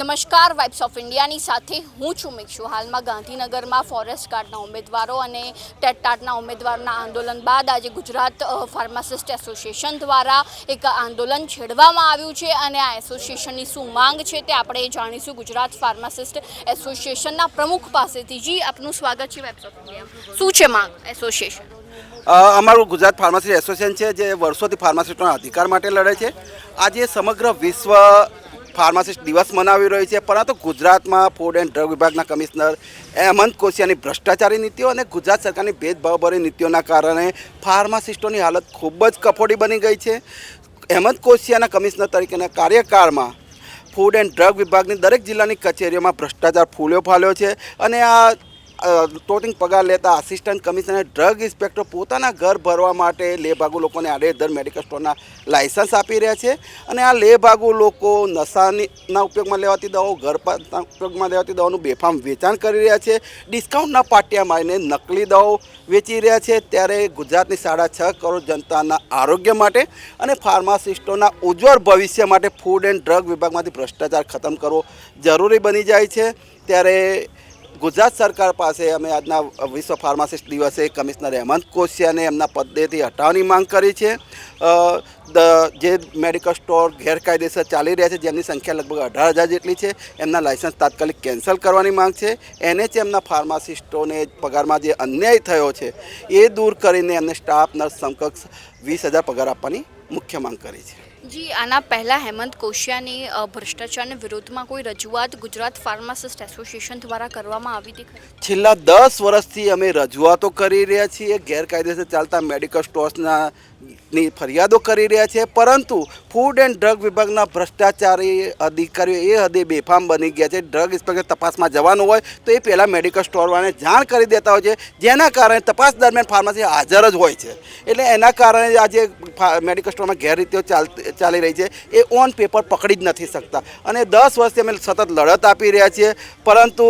નમસ્કાર, vibes of ઇન્ડિયાની સાથે હું છું મિક્ષુ। હાલમાં ગાંધીનગરમાં ફોરેસ્ટ ગાર્ડના ઉમેદવારો અને ટેટટાટના ઉમેદવારોના આંદોલન બાદ આજે ગુજરાત ફાર્માસિસ્ટ એસોસિએશન દ્વારા એક આંદોલન છેડવામાં આવ્યું છે અને આ એસોસિએશનની શું માંગ છે તે આપણે જાણીશું ગુજરાત ફાર્માસિસ્ટ એસોસિએશનના પ્રમુખ પાસેથી। જી, આપનું સ્વાગત છે વાઇબ્સ ઓફ ઇન્ડિયા। શું છે માંગ એસોસિએશન? અમારું ગુજરાત ફાર્માસિસ્ટ એસોસિએશન છે જે વર્ષોથી ફાર્માસિસ્ટોના અધિકાર માટે લડે છે। આજે સમગ્ર વિશ્વ ફાર્માસિસ્ટ દિવસ મનાવી રહ્યું છે, પરંતુ ગુજરાતમાં ફૂડ એન્ડ ડ્રગ વિભાગના કમિશનર હેમંત કોશિયાની ભ્રષ્ટાચારી નીતિઓ અને ગુજરાત સરકારની ભેદભાવભરી નીતિઓના કારણે ફાર્માસિસ્ટોની હાલત ખૂબ જ કફોડી બની ગઈ છે। હેમંત કોશિયાના કમિશનર તરીકેના કાર્યકાળમાં ફૂડ એન્ડ ડ્રગ વિભાગની દરેક જિલ્લાની કચેરીઓમાં ભ્રષ્ટાચાર ફૂલ્યો ફાલ્યો છે અને આ ટોટિંગ પગાર લેતા આસિસ્ટન્ટ કમિશનર ડ્રગ ઇન્સ્પેક્ટર પોતાના ઘર ભરવા માટે લેભાગુ લોકોને આડેધડ મેડિકલ સ્ટોરના લાયસન્સ આપી રહ્યા છે અને આ લેભાગુ લોકો નશાના ઉપયોગમાં લેવાતી દવાઓ, ઘરના ઉપયોગમાં લેવાતી દવાઓનું બેફામ વેચાણ કરી રહ્યા છે। ડિસ્કાઉન્ટના પાટિયા મારીને નકલી દવાઓ વેચી રહ્યા છે। ત્યારે ગુજરાતની 6.5 કરોડ જનતાના આરોગ્ય માટે અને ફાર્માસિસ્ટોના ઉજ્જવળ ભવિષ્ય માટે ફૂડ એન્ડ ડ્રગ વિભાગમાંથી ભ્રષ્ટાચાર ખતમ કરવો જરૂરી બની જાય છે। ત્યારે ગુજરાત સરકાર પાસે અમે આજના વિશ્વ ફાર્માસિસ્ટ દિવસે કમિશનર હેમંત કોશિયાને એમના પદેથી હટાવવાની માંગ કરી છે। જે મેડિકલ સ્ટોર ગેરકાયદેસર ચાલી રહ્યા છે, જેમની સંખ્યા લગભગ 18,000 જેટલી છે, એમના લાયસન્સ તાત્કાલિક કેન્સલ કરવાની માંગ છે। એમના ફાર્માસિસ્ટોને પગારમાં જે અન્યાય થયો છે એ દૂર કરીને એમને સ્ટાફ નર્સ સમકક્ષ 20,000 પગાર આપવાની મુખ્ય માંગ કરી છે। જી, આના પહેલાં હેમંત કોશિયાની ભ્રષ્ટાચારના વિરોધમાં કોઈ રજૂઆત ગુજરાત ફાર્માસિસ્ટ એસોસિએશન દ્વારા કરવામાં આવી હતી? છેલ્લા 10 વર્ષથી અમે રજૂઆતો કરી રહ્યા છીએ, ગેરકાયદેસર ચાલતા મેડિકલ સ્ટોર્સની ફરિયાદો કરી રહ્યા છીએ, પરંતુ ફૂડ એન્ડ ડ્રગ વિભાગના ભ્રષ્ટાચારી અધિકારીઓ એ હદે બેફામ બની ગયા છે। ડ્રગ ઇન્સ્પેક્ટર તપાસમાં જવાનું હોય તો એ પહેલાં મેડિકલ સ્ટોરવાળાને જાણ કરી દેતા હોય છે, જેના કારણે તપાસ દરમિયાન ફાર્મસી હાજર જ હોય છે। એટલે એના કારણે આજે મેડિકલ સ્ટોરમાં ગેરરીતિઓ ચાલી રહી છે એ ઓન પેપર પકડી જ નથી શકતા અને 10 વર્ષથી અમે સતત લડત આપી રહ્યા છીએ, પરંતુ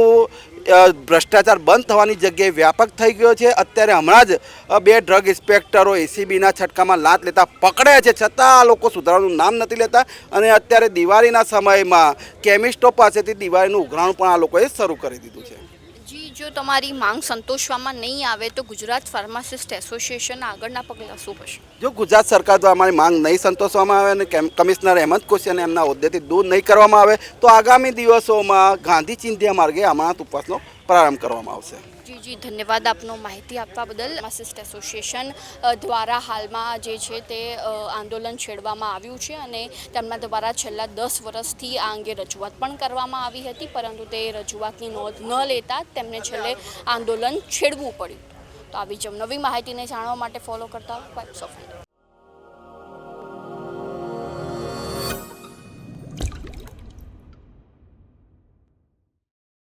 ભ્રષ્ટાચાર બંધ થવાની જગ્યાએ વ્યાપક થઈ ગયો છે। અત્યારે હમણાં જ 2 ડ્રગ ઇન્સ્પેક્ટરો એસીબીના છટકામાં લાંચ લેતા પકડ્યા છે, છતાં આ લોકો સુધારવાનું નામ નથી લેતા અને અત્યારે દિવાળીના સમયમાં કેમિસ્ટો પાસેથી દિવાળીનું ઉઘરાણું પણ આ લોકોએ શરૂ કરી દીધું છે। જી, જો તમારી માંગ સંતોષવામાં નહીં આવે તો ગુજરાત ફાર્માસિસ્ટ એસોસિએશન આગળના પગલાં શું હશે? જો ગુજરાત સરકાર દ્વારા અમારી માંગ નહીં સંતોષવામાં આવે અને કમિશનર હેમંત કોશિયાને એમના હોદ્દેથી દૂર નહીં કરવામાં આવે તો આગામી દિવસોમાં ગાંધી ચિંધ્યા માર્ગે અમાનત ઉપવાસનો પ્રારંભ કરવામાં આવશે। જી, ધન્યવાદ આપનો માહિતી આપવા બદલ। ફાર્માસિસ્ટ એસોસિએશન દ્વારા હાલમાં જે છે તે આંદોલન છેડવામાં આવ્યું છે અને તેમના દ્વારા છેલ્લા 10 વર્ષથી આ અંગે રજૂઆત પણ કરવામાં આવી હતી, પરંતુ તે રજૂઆતની નોંધ ન લેતા તેમને છેલ્લે આંદોલન છેડવું પડ્યું। તો આવી જ નવી માહિતીને જાણવા માટે ફોલો કરતા વાઇબ્સ ઓફ ઇન્ડિયા।